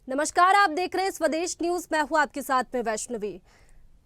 नमस्कार, आप देख रहे हैं स्वदेश न्यूज। मैं हूं आपके साथ में वैष्णवी।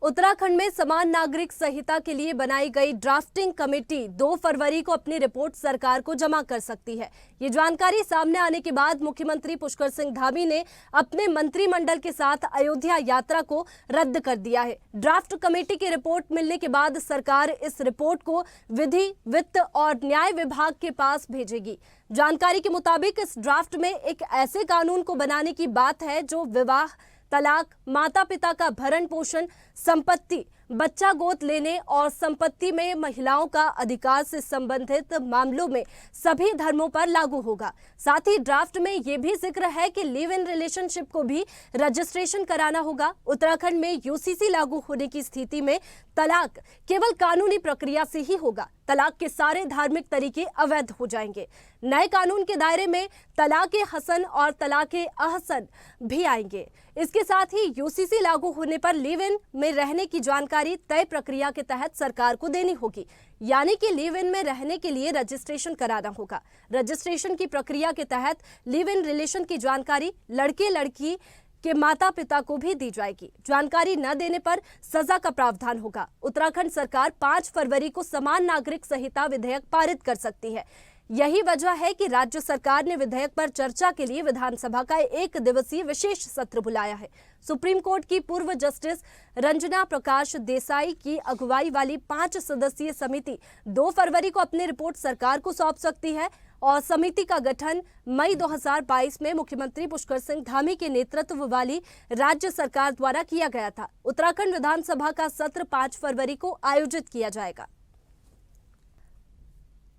उत्तराखंड में समान नागरिक संहिता के लिए बनाई गई ड्राफ्टिंग कमेटी 2 फरवरी को अपनी रिपोर्ट सरकार को जमा कर सकती है। ये जानकारी सामने आने के बाद मुख्यमंत्री पुष्कर सिंह धामी ने अपने मंत्रिमंडल के साथ अयोध्या यात्रा को रद्द कर दिया है। ड्राफ्ट कमेटी की रिपोर्ट मिलने के बाद सरकार इस रिपोर्ट को विधि, वित्त और न्याय विभाग के पास भेजेगी। जानकारी के मुताबिक इस ड्राफ्ट में एक ऐसे कानून को बनाने की बात है जो विवाह, तलाक, माता पिता का भरण पोषण, संपत्ति, बच्चा गोद लेने और संपत्ति में महिलाओं का अधिकार से संबंधित मामलों में सभी धर्मों पर लागू होगा। साथ ही ड्राफ्ट में यह भी जिक्र है कि लिव इन रिलेशनशिप को भी रजिस्ट्रेशन कराना होगा। उत्तराखंड में यूसीसी लागू होने की स्थिति में तलाक केवल कानूनी प्रक्रिया से ही होगा। तलाक के सारे धार्मिक तरीके अवैध हो जाएंगे। नए कानून के दायरे में तलाक हसन और तलाक अहसन भी आएंगे। इसके साथ ही यूसीसी लागू होने पर लिव इन में रहने की जानकारी तय प्रक्रिया के तहत सरकार को देनी होगी, यानी कि लिव इन में रहने के लिए रजिस्ट्रेशन कराना होगा। रजिस्ट्रेशन की प्रक्रिया के तहत लिव इन रिलेशन की जानकारी लड़के लड़की के माता पिता को भी दी जाएगी। जानकारी न देने पर सजा का प्रावधान होगा। उत्तराखंड सरकार 5 फरवरी को समान नागरिक संहिता विधेयक पारित कर सकती है। यही वजह है कि राज्य सरकार ने विधेयक पर चर्चा के लिए विधानसभा का 1 दिवसीय विशेष सत्र बुलाया है। सुप्रीम कोर्ट की पूर्व जस्टिस रंजना प्रकाश देसाई की अगुवाई वाली 5 सदस्यीय समिति 2 फरवरी को अपनी रिपोर्ट सरकार को सौंप सकती है और समिति का गठन मई 2022 में मुख्यमंत्री पुष्कर सिंह धामी के नेतृत्व वाली राज्य सरकार द्वारा किया गया था। उत्तराखंड विधानसभा का सत्र 5 फरवरी को आयोजित किया जाएगा।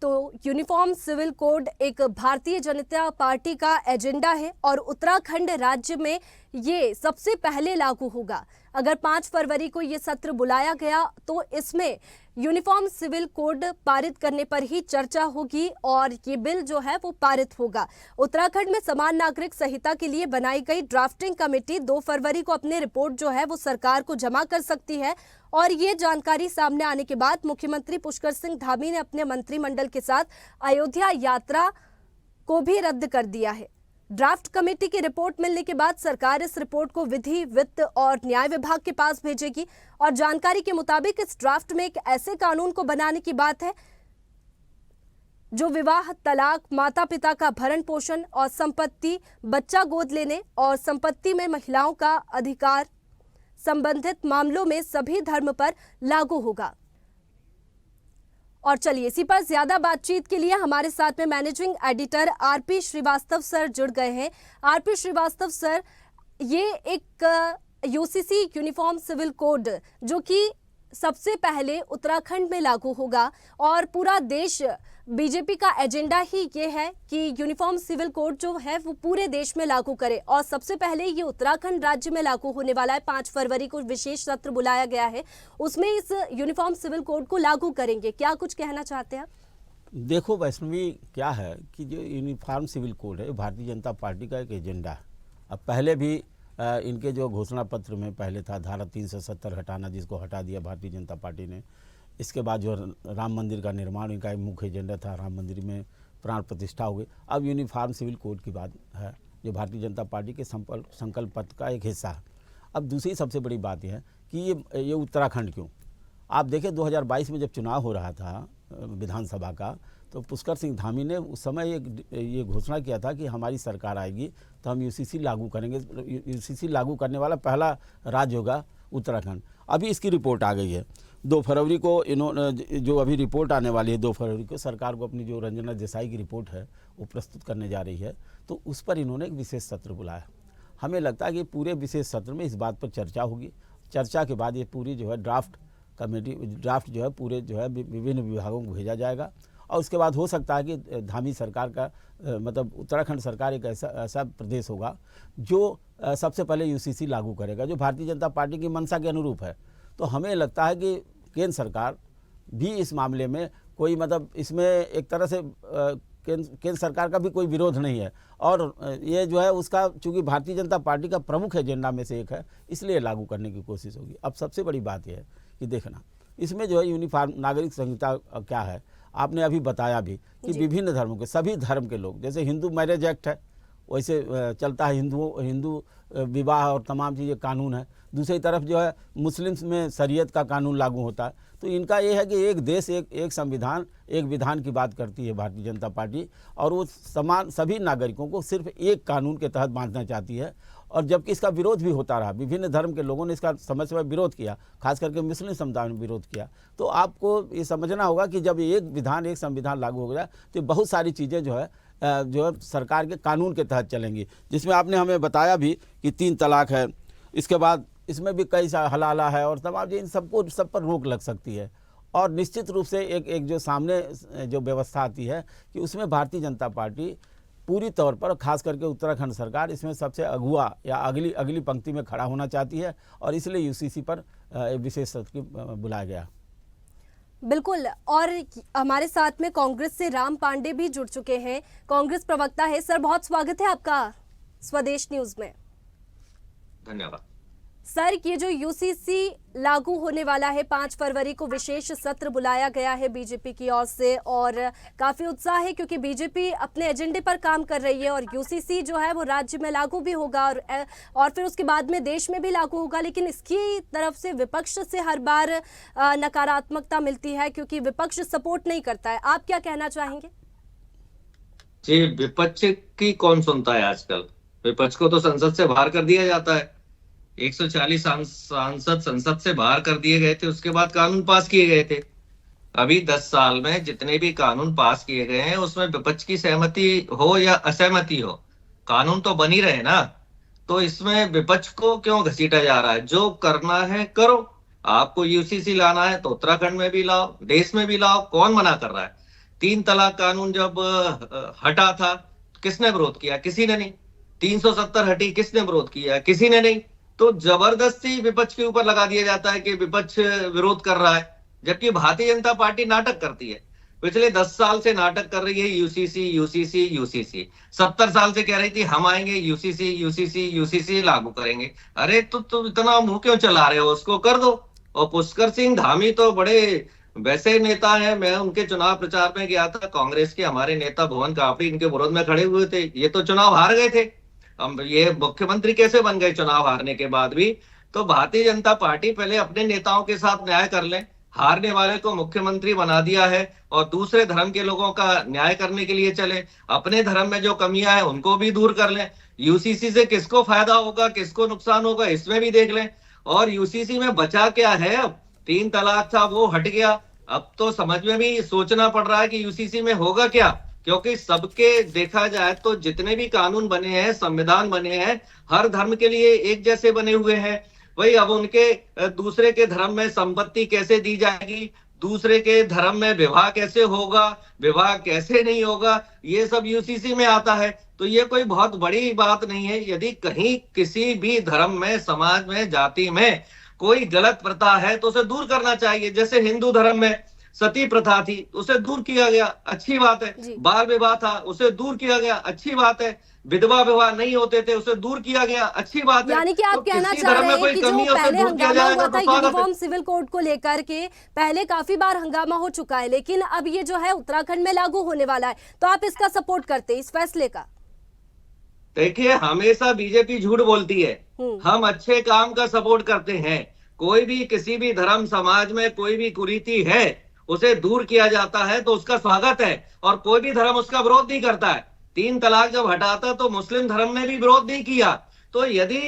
तो यूनिफॉर्म सिविल कोड एक भारतीय जनता पार्टी का एजेंडा है और उत्तराखंड राज्य में ये सबसे पहले लागू होगा। अगर 5 फरवरी को ये सत्र बुलाया गया तो इसमें यूनिफॉर्म सिविल कोड पारित करने पर ही चर्चा होगी और ये बिल जो है वो पारित होगा। उत्तराखंड में समान नागरिक संहिता के लिए बनाई गई ड्राफ्टिंग कमेटी 2 फरवरी को अपनी रिपोर्ट जो है वो सरकार को जमा कर सकती है और ये जानकारी सामने आने के बाद मुख्यमंत्री पुष्कर सिंह धामी ने अपने मंत्रिमंडल के साथ अयोध्या यात्रा को भी रद्द कर दिया है। ड्राफ्ट कमेटी की रिपोर्ट मिलने के बाद सरकार इस रिपोर्ट को विधि, वित्त और न्याय विभाग के पास भेजेगी और जानकारी के मुताबिक इस ड्राफ्ट में एक ऐसे कानून को बनाने की बात है जो विवाह, तलाक, माता पिता का भरण पोषण और संपत्ति, बच्चा गोद लेने और संपत्ति में महिलाओं का अधिकार संबंधित मामलों में सभी धर्म पर लागू होगा। और चलिए इसी पर ज्यादा बातचीत के लिए हमारे साथ में managing editor RP Srivastava sir जुड़ गए हैं। आरपी श्रीवास्तव सर, ये एक यूसीसी यूनिफॉर्म सिविल कोड जो कि सबसे पहले उत्तराखंड में लागू होगा और पूरा देश, बीजेपी का एजेंडा ही ये है कि यूनिफॉर्म सिविल कोड जो है वो पूरे देश में लागू करे और सबसे पहले ये उत्तराखंड राज्य में लागू होने वाला है। 5 फरवरी को विशेष सत्र बुलाया गया है, उसमें इस यूनिफॉर्म सिविल कोड को लागू करेंगे। क्या कुछ कहना चाहते हैं आप? देखो वैष्णवी, क्या है कि जो यूनिफॉर्म सिविल कोड है भारतीय जनता पार्टी का एक एजेंडा है। अब पहले भी इनके जो घोषणा पत्र में पहले था धारा 370 हटाना, जिसको हटा दिया भारतीय जनता पार्टी ने। इसके बाद जो राम मंदिर का निर्माण इनका एक मुख्य एजेंडा था, राम मंदिर में प्राण प्रतिष्ठा हो गई। अब यूनिफॉर्म सिविल कोड की बात है जो भारतीय जनता पार्टी के संकल्प पत्र का एक हिस्सा है। अब दूसरी सबसे बड़ी बात यह है कि ये उत्तराखंड क्यों। आप देखें 2022 में जब चुनाव हो रहा था विधानसभा का, तो पुष्कर सिंह धामी ने उस समय ये घोषणा किया था कि हमारी सरकार आएगी तो हम यूसीसी लागू करेंगे। यूसीसी लागू करने वाला पहला राज्य होगा उत्तराखंड। अभी इसकी रिपोर्ट आ गई है 2 फरवरी को। इन्होंने जो अभी रिपोर्ट आने वाली है 2 फरवरी को, सरकार को अपनी जो रंजना देसाई की रिपोर्ट है वो प्रस्तुत करने जा रही है, तो उस पर इन्होंने एक विशेष सत्र बुलाया। हमें लगता है कि पूरे विशेष सत्र में इस बात पर चर्चा होगी। चर्चा के बाद ये पूरी जो है ड्राफ्ट जो है पूरे जो है विभिन्न विभागों को भेजा जाएगा और उसके बाद हो सकता है कि धामी सरकार का मतलब उत्तराखंड सरकार एक ऐसा प्रदेश होगा जो सबसे पहले यूसीसी लागू करेगा, जो भारतीय जनता पार्टी की मंशा के अनुरूप है। तो हमें लगता है कि केंद्र सरकार भी इस मामले में कोई मतलब इसमें एक तरह से केंद्र सरकार का भी कोई विरोध नहीं है और ये जो है उसका चूँकि भारतीय जनता पार्टी का प्रमुख एजेंडा में से एक है, इसलिए लागू करने की कोशिश होगी। अब सबसे बड़ी बात यह है कि देखना इसमें जो है यूनिफॉर्म नागरिक संहिता क्या है, आपने अभी बताया भी कि विभिन्न धर्मों के सभी धर्म के लोग, जैसे हिंदू मैरिज एक्ट है वैसे चलता है, हिंदू विवाह और तमाम चीज़ें कानून है। दूसरी तरफ जो है मुस्लिम्स में शरीयत का कानून लागू होता है। तो इनका ये है कि एक देश एक संविधान एक विधान की बात करती है भारतीय जनता पार्टी, और वो समान सभी नागरिकों को सिर्फ एक कानून के तहत बांधना चाहती है। और जबकि इसका विरोध भी होता रहा, विभिन्न धर्म के लोगों ने इसका समय समय विरोध किया, खास करके मुस्लिम समुदाय ने विरोध किया। तो आपको ये समझना होगा कि जब एक विधान एक संविधान लागू हो गया तो बहुत सारी चीज़ें जो है सरकार के कानून के तहत चलेंगी, जिसमें आपने हमें बताया भी कि 3 तलाक है, इसके बाद इसमें भी कई सा हलाला है और तमाम इन सब पर रोक लग सकती है। और निश्चित रूप से एक जो सामने जो व्यवस्था आती है कि उसमें भारतीय जनता पार्टी पूरी तौर पर, खास करके उत्तराखंड सरकार, इसमें सबसे अगुआ या अगली पंक्ति में खड़ा होना चाहती है, और इसलिए यूसीसी पर विशेष सत्र बुलाया गया। बिल्कुल। और हमारे साथ में कांग्रेस से राम पांडे भी जुड़ चुके हैं, कांग्रेस प्रवक्ता है। सर, बहुत स्वागत है आपका स्वदेश न्यूज में। धन्यवाद सर, ये जो यूसीसी लागू होने वाला है, 5 फरवरी को विशेष सत्र बुलाया गया है बीजेपी की ओर से, और काफी उत्साह है क्योंकि बीजेपी अपने एजेंडे पर काम कर रही है, और यूसीसी जो है वो राज्य में लागू भी होगा और फिर उसके बाद में देश में भी लागू होगा। लेकिन इसकी तरफ से विपक्ष से हर बार नकारात्मकता मिलती है क्योंकि विपक्ष सपोर्ट नहीं करता है। आप क्या कहना चाहेंगे? जी, विपक्ष की कौन सुनता है आजकल? विपक्ष को तो संसद से बाहर कर दिया जाता है। 140 सांसद संसद से बाहर कर दिए गए थे, उसके बाद कानून पास किए गए थे। अभी 10 साल में जितने भी कानून पास किए गए हैं उसमें विपक्ष की सहमति हो या असहमति हो, कानून तो बन ही रहे ना। तो इसमें विपक्ष को क्यों घसीटा जा रहा है? जो करना है करो। आपको यूसीसी लाना है तो उत्तराखंड में भी लाओ, देश में भी लाओ, कौन मना कर रहा है? 3 तलाक कानून जब हटा था किसने विरोध किया? किसी ने नहीं। 370 हटी, किसने विरोध किया? किसी ने नहीं। तो जबरदस्ती विपक्ष के ऊपर लगा दिया जाता है कि विपक्ष विरोध कर रहा है, जबकि भारतीय जनता पार्टी नाटक करती है। पिछले 10 साल से नाटक कर रही है यूसीसी यूसीसी यूसीसी। 70 साल से कह रही थी हम आएंगे, यूसीसी यूसीसी यूसीसी लागू करेंगे। अरे तो इतना मुंह क्यों चला रहे हो? उसको कर दो। और पुष्कर सिंह धामी तो बड़े वैसे नेता हैं, मैं उनके चुनाव प्रचार में गया था, कांग्रेस के हमारे नेता भुवन काफी इनके विरोध में खड़े हुए थे। ये तो चुनाव हार गए थे, हम ये मुख्यमंत्री कैसे बन गए चुनाव हारने के बाद भी? तो भारतीय जनता पार्टी पहले अपने नेताओं के साथ न्याय कर ले। हारने वाले को मुख्यमंत्री बना दिया है और दूसरे धर्म के लोगों का न्याय करने के लिए चले। अपने धर्म में जो कमियां हैं उनको भी दूर कर लें। यूसीसी से किसको फायदा होगा, किसको नुकसान होगा, इसमें भी देख लें। और यूसीसी में बचा क्या है? अब 3 तलाक था वो हट गया। अब तो समझ में भी सोचना पड़ रहा है कि यूसीसी में होगा क्या, क्योंकि सबके देखा जाए तो जितने भी कानून बने हैं, संविधान बने हैं, हर धर्म के लिए एक जैसे बने हुए हैं। वही अब उनके दूसरे के धर्म में संपत्ति कैसे दी जाएगी, दूसरे के धर्म में विवाह कैसे होगा, विवाह कैसे नहीं होगा, ये सब यूसीसी में आता है। तो ये कोई बहुत बड़ी बात नहीं है। यदि कहीं किसी भी धर्म में, समाज में, जाति में कोई गलत प्रथा है तो उसे दूर करना चाहिए। जैसे हिंदू धर्म में सती प्रथा थी, उसे दूर किया गया, अच्छी बात है। बाल विवाह था, उसे दूर किया गया, अच्छी बात है। विधवा विवाह नहीं होते थे, उसे दूर किया गया, अच्छी बात है। यानी कि आप कहना चाह रहे हैं कि जो पहले हंगामा हुआ था यूनिफॉर्म सिविल कोड को लेकर के, पहले काफी बार हंगामा हो चुका है, लेकिन अब ये जो है उत्तराखंड में लागू होने वाला है, तो आप इसका सपोर्ट करते हैं, इस फैसले का? देखिए, हमेशा बीजेपी झूठ बोलती है। हम अच्छे काम का सपोर्ट करते हैं। कोई भी किसी भी धर्म समाज में कोई भी कुरीति है उसे दूर किया जाता है तो उसका स्वागत है, और कोई भी धर्म उसका विरोध नहीं करता है। 3 तलाक जब हटाता तो मुस्लिम धर्म ने भी विरोध नहीं किया। तो यदि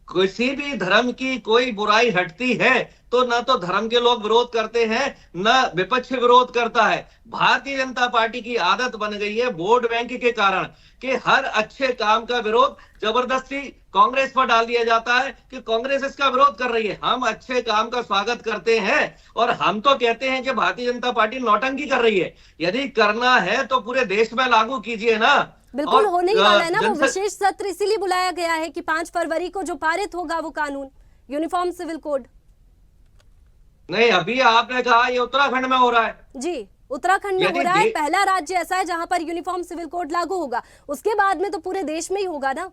किसी भी धर्म की कोई बुराई हटती है तो ना तो धर्म के लोग विरोध करते हैं, ना विपक्ष विरोध करता है। भारतीय जनता पार्टी की आदत बन गई है वोट बैंक के कारण कि हर अच्छे काम का विरोध जबरदस्ती कांग्रेस पर डाल दिया जाता है कि कांग्रेस इसका विरोध कर रही है। हम अच्छे काम का स्वागत करते हैं और हम तो कहते हैं कि भारतीय जनता पार्टी नौटंकी कर रही है। यदि करना है तो पूरे देश में लागू कीजिए ना। बिल्कुल होने ही वाला है ना वो विशेष सत्र, इसीलिए बुलाया गया है कि 5 फरवरी को जो पारित होगा वो कानून, यूनिफॉर्म सिविल कोड। नहीं, अभी आपने कहा ये उत्तराखंड में हो रहा है। जी, उत्तराखंड में हो रहा है। पहला राज्य ऐसा है जहां पर यूनिफॉर्म सिविल कोड लागू होगा, उसके बाद में तो पूरे देश में ही होगा ना।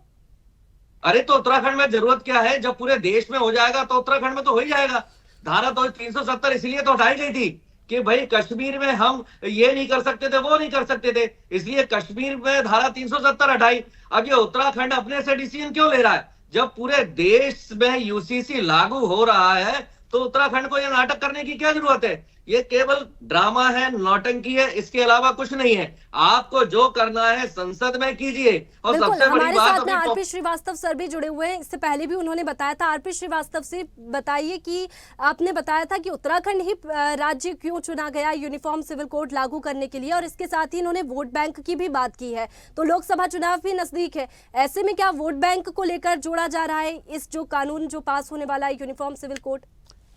अरे तो उत्तराखंड में जरूरत क्या है? जब पूरे देश में हो जाएगा तो उत्तराखंड में तो हो ही जाएगा। धारा तो 370 इसलिए तो हटाई गई थी कि भाई कश्मीर में हम ये नहीं कर सकते थे, वो नहीं कर सकते थे, इसलिए कश्मीर में धारा 370 हटाई। अब ये उत्तराखंड अपने से डिसीजन क्यों ले रहा है? जब पूरे देश में यूसीसी लागू हो रहा है तो उत्तराखंड को ये नाटक करने की क्या जरूरत है? ये केवल ड्रामा है, नौटंकी है, इसके अलावा कुछ नहीं है। आपको जो करना है संसद में कीजिए। और बिल्कुल, सबसे बड़ी हमारे बात साथ में अभी आरपी श्रीवास्तव सर भी जुड़े हुए हैं। इससे पहले भी उन्होंने बताया था। आरपी श्रीवास्तव से बताइए कि आपने बताया था कि उत्तराखंड ही राज्य क्यों चुना गया यूनिफॉर्म सिविल कोड लागू करने के लिए, और इसके साथ ही इन्होंने वोट बैंक की भी बात की है। तो लोकसभा चुनाव भी नजदीक है, ऐसे में क्या वोट बैंक को लेकर जोड़ा जा रहा है इस जो कानून जो पास होने वाला है यूनिफॉर्म सिविल कोड?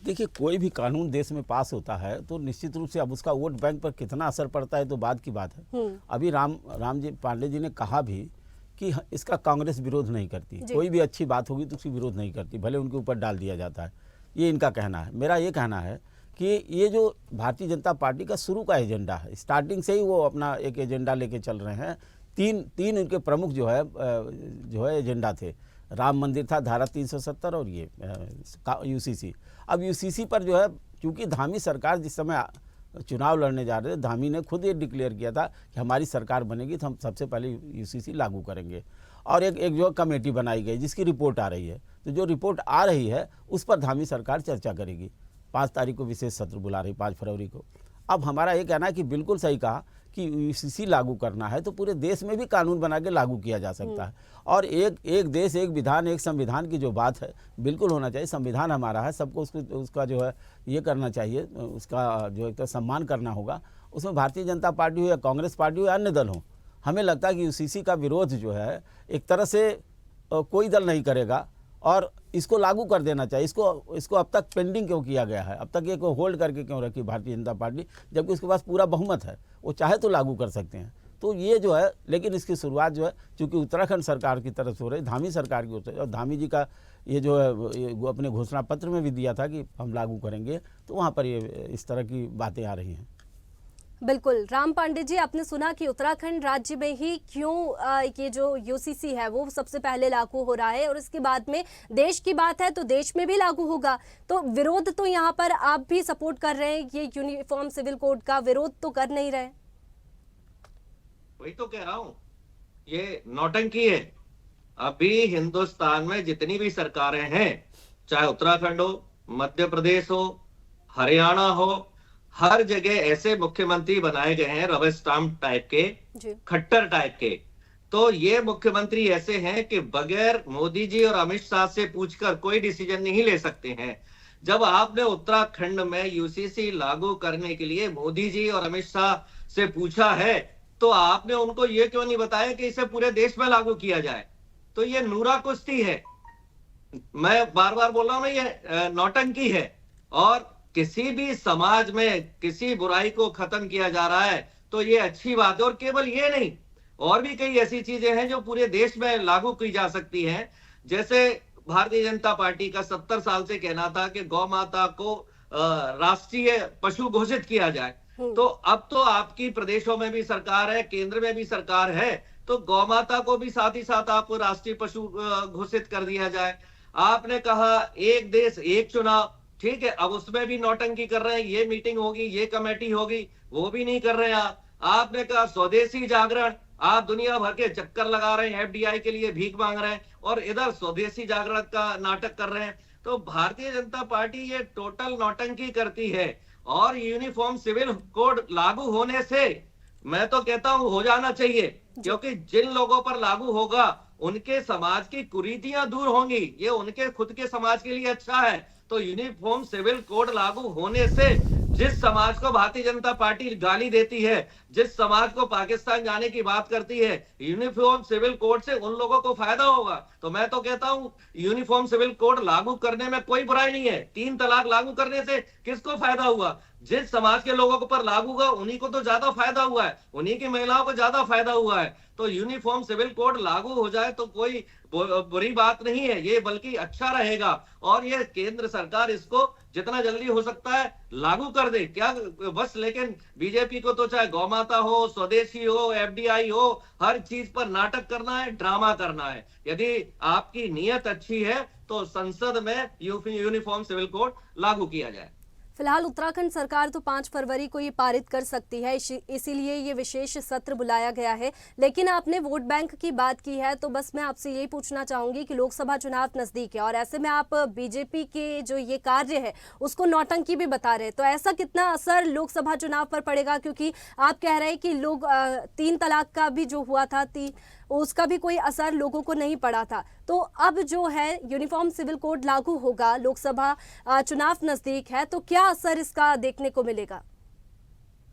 देखिए, कोई भी कानून देश में पास होता है तो निश्चित रूप से अब उसका वोट बैंक पर कितना असर पड़ता है तो बाद की बात है। अभी राम जी पांडे जी ने कहा भी कि इसका कांग्रेस विरोध नहीं करती, कोई भी अच्छी बात होगी तो उसकी विरोध नहीं करती, भले उनके ऊपर डाल दिया जाता है। ये इनका कहना है। मेरा ये कहना है कि ये जो भारतीय जनता पार्टी का शुरू का एजेंडा है, स्टार्टिंग से ही वो अपना एक एजेंडा लेके चल रहे हैं। तीन उनके प्रमुख जो है एजेंडा थे। राम मंदिर था, धारा 370 और ये यूसीसी। अब यूसीसी पर जो है, चूंकि धामी सरकार जिस समय चुनाव लड़ने जा रहे थे, धामी ने खुद ये डिक्लेयर किया था कि हमारी सरकार बनेगी तो हम सबसे पहले यूसीसी लागू करेंगे। और एक जो कमेटी बनाई गई जिसकी रिपोर्ट आ रही है, तो जो रिपोर्ट आ रही है उस पर धामी सरकार चर्चा करेगी। 5 तारीख को विशेष सत्र बुला रही, 5 फरवरी को। अब हमारा ये कहना है कि बिल्कुल सही कहा कि यूसीसी लागू करना है तो पूरे देश में भी कानून बना के लागू किया जा सकता है। और एक देश एक विधान एक संविधान की जो बात है बिल्कुल होना चाहिए। संविधान हमारा है, सबको उसका जो है ये करना चाहिए, उसका जो एक सम्मान करना होगा। उसमें भारतीय जनता पार्टी हो या कांग्रेस पार्टी हो या अन्य दल हो, हमें लगता है कि यूसीसी का विरोध जो है एक तरह से कोई दल नहीं करेगा और इसको लागू कर देना चाहिए। इसको अब तक पेंडिंग क्यों किया गया है, अब तक ये को होल्ड करके क्यों रखी भारतीय जनता पार्टी, जबकि उसके पास पूरा बहुमत है, वो चाहे तो लागू कर सकते हैं। तो ये जो है, लेकिन इसकी शुरुआत जो है चूँकि उत्तराखंड सरकार की तरफ से हो रही, धामी सरकार की होती है, और धामी जी का ये जो है वो अपने घोषणा पत्र में भी दिया था कि हम लागू करेंगे, तो वहाँ पर ये इस तरह की बातें आ रही हैं। बिल्कुल, राम पांडे जी, आपने सुना कि उत्तराखंड राज्य में ही क्यों ये जो यूसीसी है वो सबसे पहले लागू हो रहा है, और इसके बाद में देश की बात है तो देश में भी लागू होगा। तो विरोध तो यहाँ पर आप भी सपोर्ट कर रहे हैं, ये यूनिफॉर्म सिविल कोड का विरोध तो कर नहीं रहे? वही तो कह रहा हूं, ये नौटंकी है। अभी हिंदुस्तान में जितनी भी सरकारें हैं, चाहे उत्तराखंड हो, मध्य प्रदेश हो, हरियाणा हो, हर जगह ऐसे मुख्यमंत्री बनाए गए हैं रबर स्टाम्प टाइप के, खट्टर टाइप के। तो ये मुख्यमंत्री ऐसे हैं कि बगैर मोदी जी और अमित शाह से पूछकर कोई डिसीजन नहीं ले सकते हैं। जब आपने उत्तराखंड में यूसीसी लागू करने के लिए मोदी जी और अमित शाह से पूछा है, तो आपने उनको ये क्यों नहीं बताया कि इसे पूरे देश में लागू किया जाए? तो ये नूरा कुश्ती है। मैं बार बार बोल रहा हूं ना, ये नौटंकी है। और किसी भी समाज में किसी बुराई को खत्म किया जा रहा है तो ये अच्छी बात है। और केवल ये नहीं, और भी कई ऐसी चीजें हैं जो पूरे देश में लागू की जा सकती हैं। जैसे भारतीय जनता पार्टी का 70 साल से कहना था कि गौ माता को राष्ट्रीय पशु घोषित किया जाए। तो अब तो आपकी प्रदेशों में भी सरकार है, केंद्र में भी सरकार है, तो गौ माता को भी साथ ही साथ आपको राष्ट्रीय पशु घोषित कर दिया जाए। आपने कहा एक देश एक चुनाव, ठीक है, अब उसमें भी नौटंकी कर रहे हैं। ये मीटिंग होगी, ये कमेटी होगी, वो भी नहीं कर रहे हैं आपने कहा स्वदेशी जागरण, आप दुनिया भर के चक्कर लगा रहे हैं, एफडीआई के लिए भीख मांग रहे हैं, और इधर स्वदेशी जागरण का नाटक कर रहे हैं। तो भारतीय जनता पार्टी ये टोटल नौटंकी करती है। और यूनिफॉर्म सिविल कोड लागू होने से मैं तो कहता हूं हो जाना चाहिए, क्योंकि जिन लोगों पर लागू होगा उनके समाज की कुरीतियां दूर होंगी, ये उनके खुद के समाज के लिए अच्छा है। तो यूनिफॉर्म सिविल कोड लागू होने से जिस समाज को भारतीय जनता पार्टी गाली देती है, जिस समाज को पाकिस्तान जाने की बात करती है, यूनिफॉर्म सिविल कोड से उन लोगों को फायदा होगा। तो मैं तो कहता हूं यूनिफॉर्म सिविल कोड लागू करने में कोई बुराई नहीं है। 3 तलाक लागू करने से किसको फायदा हुआ? जिस समाज के लोगों पर लागू हुआ उन्हीं को तो ज्यादा फायदा हुआ है, उन्हीं की महिलाओं को ज्यादा फायदा हुआ है। तो यूनिफॉर्म सिविल कोड लागू हो जाए तो कोई बुरी बात नहीं है, ये बल्कि अच्छा रहेगा। और ये केंद्र सरकार इसको जितना जल्दी हो सकता है लागू कर दे क्या बस। लेकिन बीजेपी को तो चाहे गौ माता हो, स्वदेशी हो, एफडीआई हो, हर चीज पर नाटक करना है, ड्रामा करना है। यदि आपकी नीयत अच्छी है तो संसद में यूनिफॉर्म सिविल कोड लागू किया जाए। फिलहाल उत्तराखंड सरकार तो 5 फरवरी को ये पारित कर सकती है, इसीलिए ये विशेष सत्र बुलाया गया है। लेकिन आपने वोट बैंक की बात की है, तो बस मैं आपसे यही पूछना चाहूंगी कि लोकसभा चुनाव नजदीक है और ऐसे में आप बीजेपी के जो ये कार्य है उसको नौटंकी भी बता रहे हैं, तो ऐसा कितना असर लोकसभा चुनाव पर पड़ेगा? क्योंकि आप कह रहे हैं कि लोग 3 तलाक का भी जो हुआ था उसका भी कोई असर लोगों को नहीं पड़ा था, तो अब जो है यूनिफॉर्म सिविल कोड लागू होगा, लोकसभा चुनाव नजदीक है, तो क्या असर इसका देखने को मिलेगा?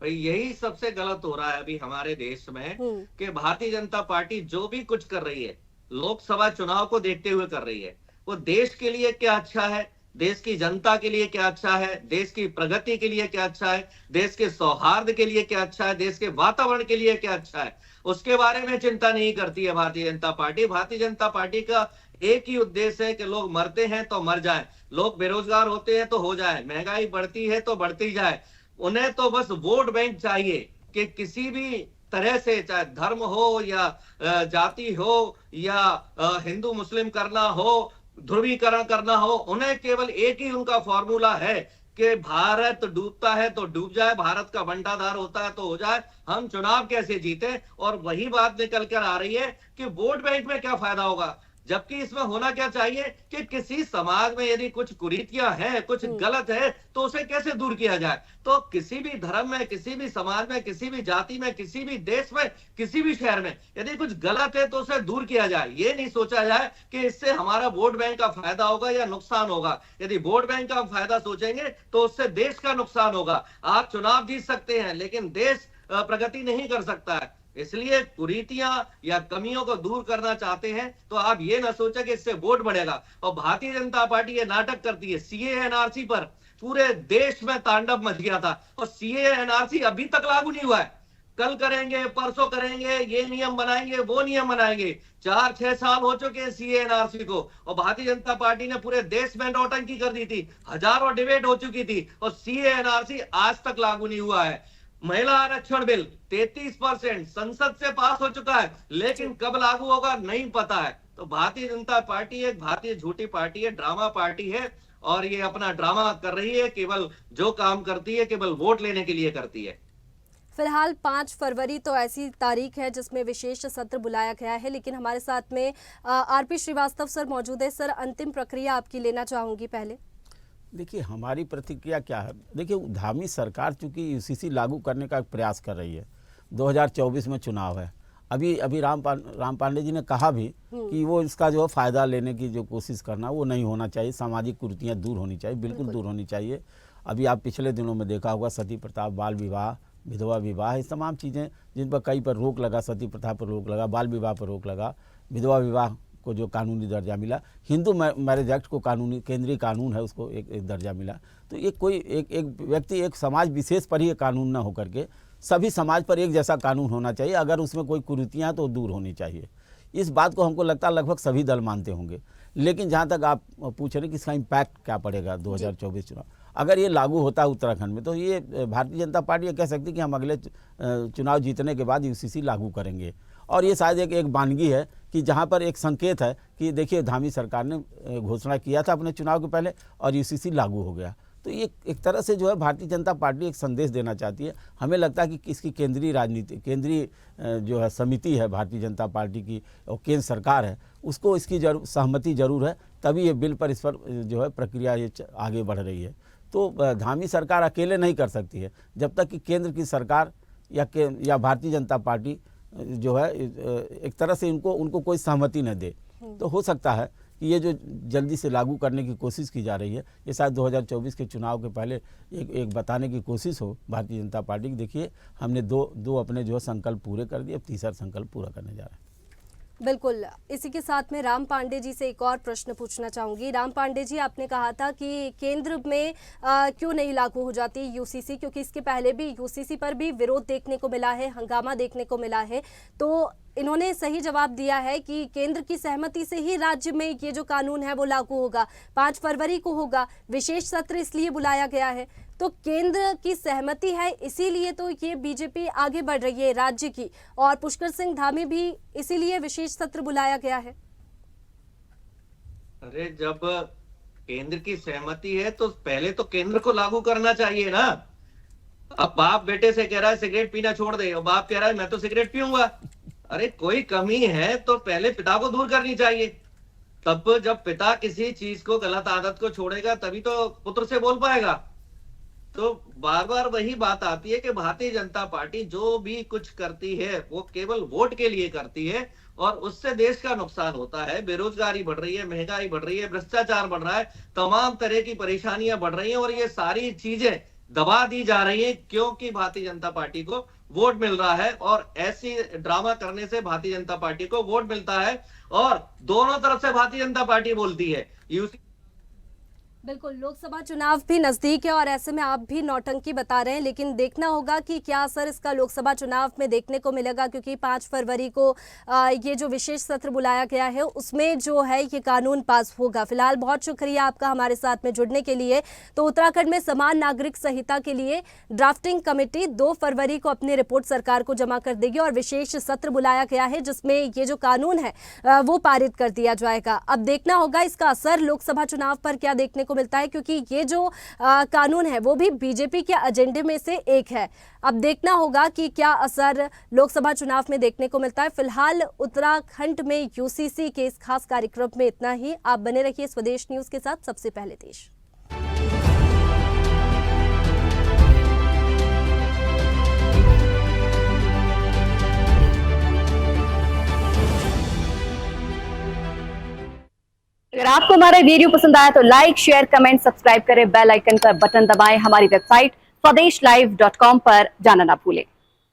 भाई यही सबसे गलत हो रहा है अभी हमारे देश में कि भारतीय जनता पार्टी जो भी कुछ कर रही है लोकसभा चुनाव को देखते हुए कर रही है। वो देश के लिए क्या अच्छा है, देश की जनता के लिए क्या अच्छा है, देश की प्रगति के लिए क्या अच्छा है, देश के सौहार्द के लिए क्या अच्छा है, देश के वातावरण के लिए क्या अच्छा है, उसके बारे में चिंता नहीं करती है भारतीय जनता पार्टी। भारतीय जनता पार्टी का एक ही उद्देश्य है कि लोग मरते हैं तो मर जाए, लोग बेरोजगार होते हैं तो हो जाए, महंगाई बढ़ती है तो बढ़ती जाए। उन्हें तो बस वोट बैंक चाहिए कि किसी भी तरह से, चाहे धर्म हो या जाति हो या हिंदू मुस्लिम करना हो, ध्रुवीकरण करना हो, उन्हें केवल एक ही उनका फॉर्मूला है कि भारत डूबता है तो डूब जाए, भारत का बंटाधार होता है तो हो जाए, हम चुनाव कैसे जीते। और वही बात निकल कर आ रही है कि वोट बैंक में क्या फायदा होगा, जबकि इसमें होना क्या चाहिए कि किसी समाज में यदि कुछ कुरीतियां हैं, कुछ गलत है, तो उसे कैसे दूर किया जाए। तो किसी भी धर्म में, किसी भी समाज में, किसी भी जाति में, किसी भी देश में, किसी भी शहर में यदि कुछ गलत है तो उसे दूर किया जाए। ये नहीं सोचा जाए कि इससे हमारा वोट बैंक का फायदा होगा या नुकसान होगा। यदि वोट बैंक का फायदा सोचेंगे तो उससे देश का नुकसान होगा। आप चुनाव जीत सकते हैं लेकिन देश प्रगति नहीं कर सकता है। इसलिए कुरीतियां या कमियों को दूर करना चाहते हैं तो आप ये ना सोचें कि इससे वोट बढ़ेगा। और भारतीय जनता पार्टी ये नाटक करती है। सीए एनआरसी पर पूरे देश में तांडव मच गया था और सीए एनआरसी अभी तक लागू नहीं हुआ है। कल करेंगे, परसों करेंगे, ये नियम बनाएंगे, वो नियम बनाएंगे। 4-6 साल हो चुके हैं सीए एनआरसी को और भारतीय जनता पार्टी ने पूरे देश में नौटंकी कर दी थी, हजारों डिबेट हो चुकी थी और सीए एनआरसी आज तक लागू नहीं हुआ है। महिला आरक्षण बिल 33% संसद से पास हो चुका है, लेकिन कब लागू होगा नहीं पता है। तो भारतीय जनता पार्टी एक भारतीय झूठी पार्टी है, ड्रामा पार्टी है और ये अपना ड्रामा कर रही है। केवल जो काम करती है केवल वोट लेने के लिए करती है। फिलहाल 5 फरवरी तो ऐसी तारीख है जिसमें विशेष सत्र बुलाया गया है, लेकिन हमारे साथ में आरपी श्रीवास्तव सर मौजूद है। सर, अंतिम प्रक्रिया आपकी लेना चाहूंगी पहले। देखिए, हमारी प्रतिक्रिया क्या है। देखिए, धामी सरकार चूंकि यूसीसी लागू करने का प्रयास कर रही है, 2024 में चुनाव है। अभी राम पांडे जी ने कहा भी कि वो इसका जो फ़ायदा लेने की जो कोशिश करना वो नहीं होना चाहिए, सामाजिक कुरीतियाँ दूर होनी चाहिए, बिल्कुल दूर होनी चाहिए। अभी आप पिछले दिनों में देखा होगा सती प्रथा, बाल विवाह, विधवा विवाह, इस तमाम चीज़ें जिन पर कई पर रोक लगा, सती प्रथा पर रोक लगा, बाल विवाह पर रोक लगा, विधवा विवाह को जो कानूनी दर्जा मिला, हिंदू मैरिज एक्ट को कानूनी केंद्रीय कानून है उसको एक दर्जा मिला। तो ये कोई एक व्यक्ति, एक समाज विशेष पर ही कानून न होकर के सभी समाज पर एक जैसा कानून होना चाहिए। अगर उसमें कोई कुरीतियाँ तो दूर होनी चाहिए। इस बात को हमको लगता है लगभग सभी दल मानते होंगे। लेकिन जहाँ तक आप पूछ रहे हैं कि इसका इम्पैक्ट क्या पड़ेगा 2024 चुनाव, अगर ये लागू होता है उत्तराखंड में, तो ये भारतीय जनता पार्टी ये कह सकती है कि हम अगले चुनाव जीतने के बाद यूसीसी लागू करेंगे। और ये शायद एक वानगी है कि जहाँ पर एक संकेत है कि देखिए, धामी सरकार ने घोषणा किया था अपने चुनाव के पहले और यूसीसी लागू हो गया। तो ये एक तरह से जो है भारतीय जनता पार्टी एक संदेश देना चाहती है। हमें लगता है कि इसकी केंद्रीय राजनीति, केंद्रीय जो है समिति है भारतीय जनता पार्टी की और केंद्र सरकार है, उसको इसकी सहमति जरूर है, तभी ये बिल पर, इस पर जो है प्रक्रिया ये आगे बढ़ रही है। तो धामी सरकार अकेले नहीं कर सकती है जब तक कि केंद्र की सरकार या भारतीय जनता पार्टी जो है एक तरह से उनको कोई सहमति न दे। तो हो सकता है कि ये जो जल्दी से लागू करने की कोशिश की जा रही है, ये शायद 2024 के चुनाव के पहले एक बताने की कोशिश हो भारतीय जनता पार्टी की। देखिए, हमने दो अपने जो संकल्प पूरे कर दिए, अब तीसरा संकल्प पूरा करने जा रहे हैं। बिल्कुल, इसी के साथ में राम पांडे जी से एक और प्रश्न पूछना चाहूंगी। राम पांडे जी, आपने कहा था कि केंद्र में क्यों नहीं लागू हो जाती यूसीसी, क्योंकि इसके पहले भी यूसीसी पर भी विरोध देखने को मिला है, हंगामा देखने को मिला है। तो इन्होंने सही जवाब दिया है कि केंद्र की सहमति से ही राज्य में ये जो कानून है वो लागू होगा, 5 फरवरी को होगा। विशेष सत्र इसलिए बुलाया गया है, तो केंद्र की सहमति है, इसीलिए तो ये बीजेपी आगे बढ़ रही है राज्य की, और पुष्कर सिंह धामी भी इसीलिए विशेष सत्र बुलाया गया है। अरे, जब केंद्र की सहमति है तो पहले तो केंद्र को लागू करना चाहिए ना। अब बाप बेटे से कह रहा है सिगरेट पीना छोड़ दे और बाप कह रहा है मैं तो सिगरेट पीऊंगा। अरे कोई कमी है तो पहले पिता को दूर करनी चाहिए। तब जब पिता किसी चीज को, गलत आदत को छोड़ेगा तभी तो पुत्र से बोल पाएगा। तो बार बार वही बात आती है कि भारतीय जनता पार्टी जो भी कुछ करती है वो केवल वोट के लिए करती है और उससे देश का नुकसान होता है। बेरोजगारी बढ़ रही है, महंगाई बढ़ रही है, भ्रष्टाचार बढ़ रहा है, तमाम तरह की परेशानियां बढ़ रही हैं और ये सारी चीजें दबा दी जा रही है क्योंकि भारतीय जनता पार्टी को वोट मिल रहा है। और ऐसी ड्रामा करने से भारतीय जनता पार्टी को वोट मिलता है और दोनों तरफ से भारतीय जनता पार्टी बोलती है। बिल्कुल, लोकसभा चुनाव भी नजदीक है और ऐसे में आप भी नौटंकी बता रहे हैं, लेकिन देखना होगा कि क्या असर इसका लोकसभा चुनाव में देखने को मिलेगा, क्योंकि 5 फरवरी को ये जो विशेष सत्र बुलाया गया है उसमें जो है ये कानून पास होगा। फिलहाल बहुत शुक्रिया आपका हमारे साथ में जुड़ने के लिए। तो उत्तराखंड में समान नागरिक संहिता के लिए ड्राफ्टिंग कमेटी 2 फरवरी को अपनी रिपोर्ट सरकार को जमा कर देगी और विशेष सत्र बुलाया गया है जिसमें ये जो कानून है वो पारित कर दिया जाएगा। अब देखना होगा इसका असर लोकसभा चुनाव पर क्या देखने को मिलता है, क्योंकि ये जो कानून है वो भी बीजेपी के एजेंडे में से एक है। अब देखना होगा कि क्या असर लोकसभा चुनाव में देखने को मिलता है। फिलहाल उत्तराखंड में यूसीसी के इस खास कार्यक्रम में इतना ही। आप बने रहिए स्वदेश न्यूज के साथ, सबसे पहले देश। अगर आपको हमारा वीडियो पसंद आया तो लाइक, शेयर, कमेंट, सब्सक्राइब करें, बेल आइकन का बटन दबाएं। हमारी वेबसाइट swedeshlive.com पर जाना ना भूलें।